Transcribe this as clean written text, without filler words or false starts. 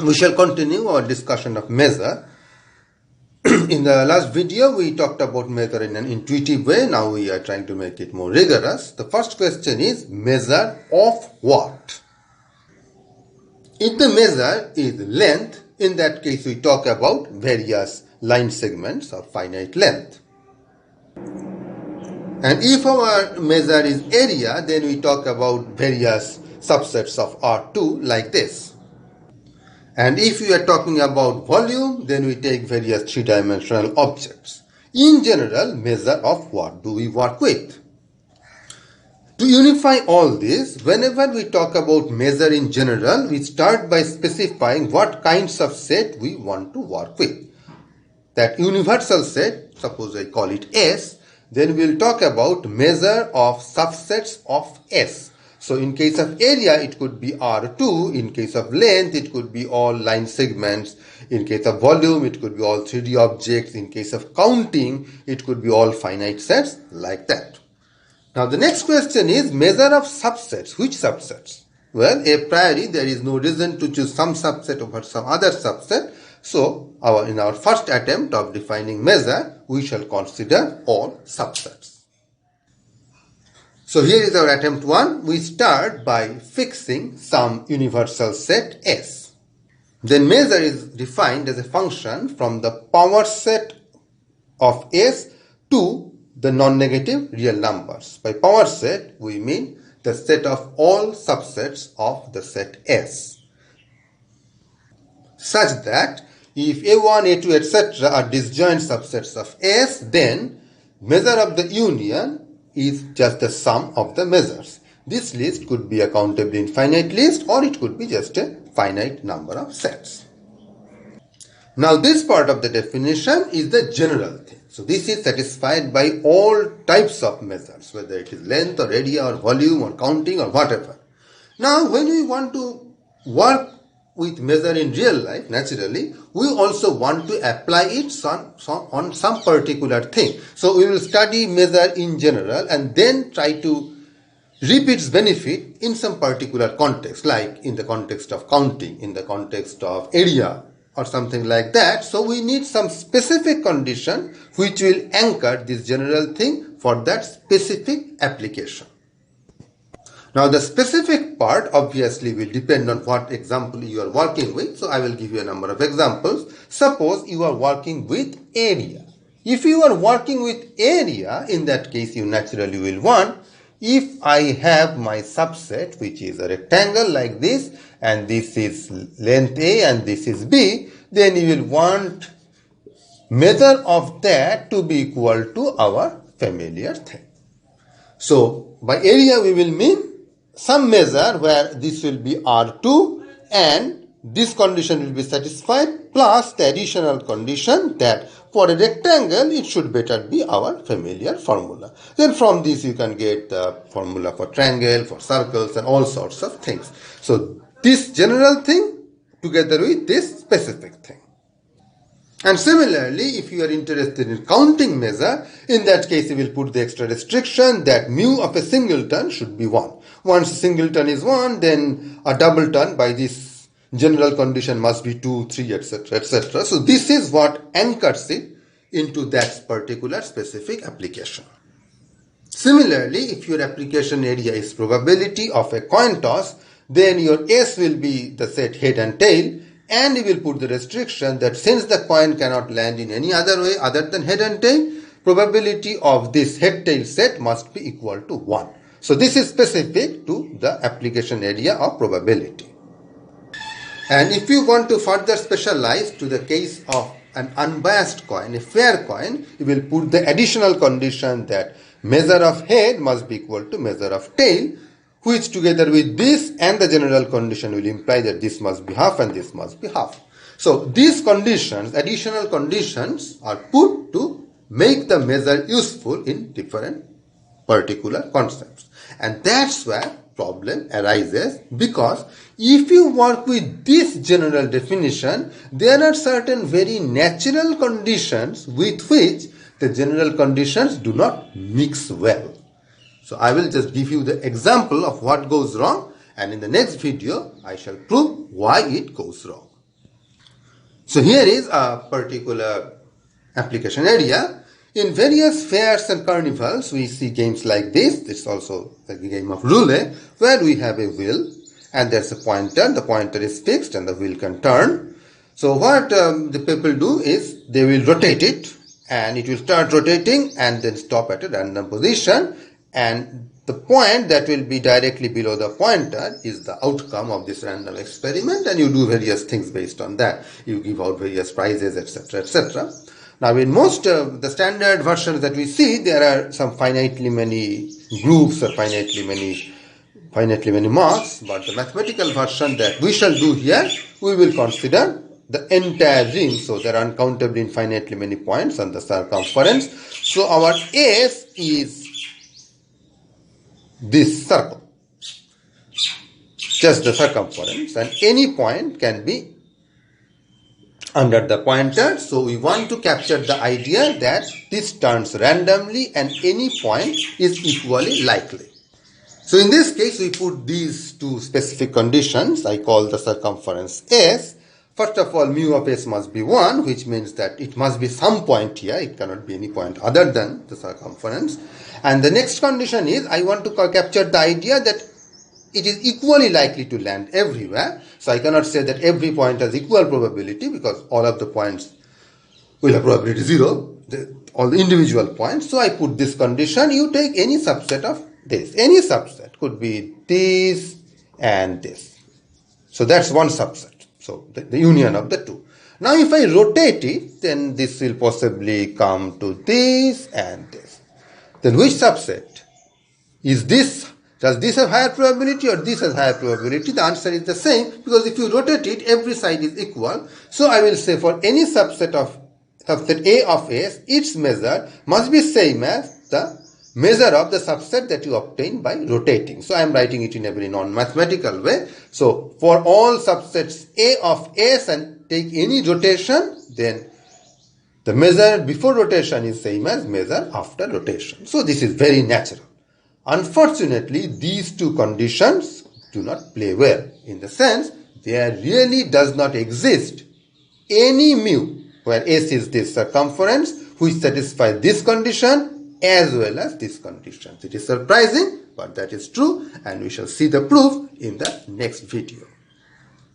We shall continue our discussion of measure. In the last video, we talked about measure in an intuitive way. Now we are trying to make it more rigorous. The first question is measure of what? If the measure is length, in that case we talk about various line segments of finite length. And if our measure is area, then we talk about various subsets of R2 like this. And if we are talking about volume, then we take various three-dimensional objects. In general, measure of what do we work with? To unify all this, whenever we talk about measure in general, we start by specifying what kinds of set we want to work with. That universal set, suppose I call it S, then we'll talk about measure of subsets of S. So in case of area, it could be R2. In case of length, it could be all line segments. In case of volume, it could be all 3D objects. In case of counting, it could be all finite sets like that. Now the next question is measure of subsets. Which subsets? Well, a priori, there is no reason to choose some subset over some other subset. So in our first attempt of defining measure, we shall consider all subsets. So here is our attempt 1. We start by fixing some universal set S. Then measure is defined as a function from the power set of S to the non-negative real numbers. By power set, we mean the set of all subsets of the set S, such that if A1, A2, etc. are disjoint subsets of S, then measure of the union is just the sum of the measures. This list could be a countable infinite list, or it could be just a finite number of sets. Now this part of the definition is the general thing. So this is satisfied by all types of measures, whether it is length or area or volume or counting or whatever. Now when we want to work with measure in real life, naturally, we also want to apply it on some particular thing. So we will study measure in general and then try to reap its benefit in some particular context, like in the context of counting, in the context of area or something like that. So we need some specific condition which will anchor this general thing for that specific application. Now the specific part obviously will depend on what example you are working with. So I will give you a number of examples. Suppose you are working with area. If you are working with area, in that case you naturally will want, if I have my subset which is a rectangle like this, and this is length A and this is B, then you will want measure of that to be equal to our familiar thing. So by area we will mean some measure where this will be R2 and this condition will be satisfied, plus the additional condition that for a rectangle it should better be our familiar formula. Then from this you can get the formula for triangle, for circles and all sorts of things. So this general thing together with this specific thing. And similarly, if you are interested in counting measure, in that case you will put the extra restriction that mu of a singleton should be 1. Once a singleton is 1, then a doubleton by this general condition must be 2, 3, etc., etc. So this is what anchors it into that particular specific application. Similarly, if your application area is probability of a coin toss, then your S will be the set head and tail, and you will put the restriction that since the coin cannot land in any other way other than head and tail, probability of this head-tail set must be equal to 1. So this is specific to the application area of probability. And if you want to further specialize to the case of an unbiased coin, a fair coin, you will put the additional condition that measure of head must be equal to measure of tail, which together with this and the general condition will imply that this must be half and this must be half. So these conditions, additional conditions, are put to make the measure useful in different particular concepts. And that's where problem arises, because if you work with this general definition, there are certain very natural conditions with which the general conditions do not mix well. So I will just give you the example of what goes wrong, and in the next video I shall prove why it goes wrong. So here is a particular application area. In various fairs and carnivals, we see games like this. This is also the game of roulette, where we have a wheel and there's a pointer. The pointer is fixed and the wheel can turn. So what the people do is they will rotate it, and it will start rotating and then stop at a random position, and the point that will be directly below the pointer is the outcome of this random experiment, and you do various things based on that. You give out various prizes, etc., etc. Now, in most of the standard versions that we see, there are some finitely many groups or finitely many marks, but the mathematical version that we shall do here, we will consider the entire ring. So there are uncountably infinitely many points on the circumference. So our S is this circle, just the circumference, and any point can be under the pointer. So we want to capture the idea that this turns randomly and any point is equally likely. So in this case, we put these two specific conditions. I call the circumference S. First of all, mu of S must be 1, which means that it must be some point here. It cannot be any point other than the circumference. And the next condition is I want to capture the idea that it is equally likely to land everywhere. So I cannot say that every point has equal probability, because all of the points will have probability 0, all the individual points. So I put this condition. You take any subset of this. Any subset could be this and this. So that's one subset. So the union of the two. Now if I rotate it, then this will possibly come to this and this. Then which subset? Is this? Does this have higher probability or this has higher probability? The answer is the same, because if you rotate it, every side is equal. So I will say for any subset A of S, its measure must be same as the measure of the subset that you obtain by rotating. So I am writing it in a very non-mathematical way. So for all subsets A of S and take any rotation, then the measure before rotation is same as measure after rotation. So this is very natural. Unfortunately, these two conditions do not play well, in the sense there really does not exist any mu where S is this circumference which satisfies this condition as well as this condition. It is surprising, but that is true, and we shall see the proof in the next video.